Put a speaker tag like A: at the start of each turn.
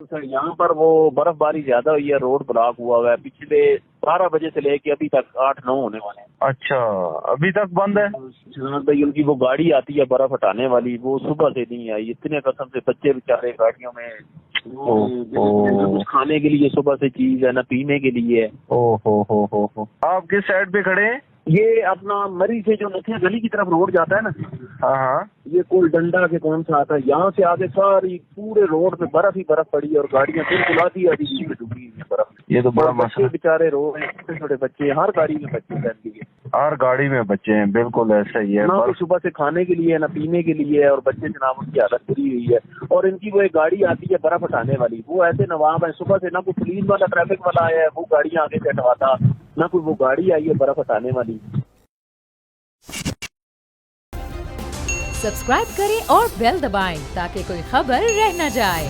A: Sir यहाँ पर वो बर्फबारी ज्यादा हुई है, रोड ब्लॉक हुआ है पिछले 12 बजे से लेके अभी तक 8-9 होने वाले हैं।
B: अच्छा, अभी तक बंद है?
A: जहाँ भाई उनकी वो गाड़ी आती है बर्फ हटाने वाली, वो सुबह से नहीं आई। इतने कसम से बच्चे बेचारे गाड़ियों में, ना कुछ खाने के लिए सुबह से चीज है, ना पीने के लिए है।
B: हो। आप किस साइड पे खड़े हैं?
A: ये अपना मरी से जो नथिया गली की तरफ रोड जाता है ना,
B: हाँ,
A: ये कोल डंडा के कौन सा आता है, यहाँ से आगे सारी पूरे रोड पे बर्फ ही बर्फ पड़ी है और गाड़ियां बिल्कुल आधी आधी चीज में डूबी हुई है बर्फ।
B: ये तो बड़ा
A: बच्चे
B: मसला।
A: बेचारे रो रहे हैं, छोटे छोटे बच्चे, हर गाड़ी में बच्चे रहती है।
B: हर गाड़ी में बच्चे हैं, बिल्कुल ऐसा ही है।
A: ना तो सुबह से खाने के लिए, ना पीने के लिए है, और बच्चे जनाब उनकी हालत बुरी हुई है। और इनकी वो एक गाड़ी आती है बर्फ हटाने वाली, वो ऐसे नवाब है, सुबह से ना कोई पुलिस वाला ट्रैफिक वाला आया है वो गाड़ियां आगे से हटवाता, ना कोई वो गाड़ी आई है बर्फ हटाने वाली।
C: सब्सक्राइब करें और बेल दबाएं ताकि कोई खबर रह न जाए।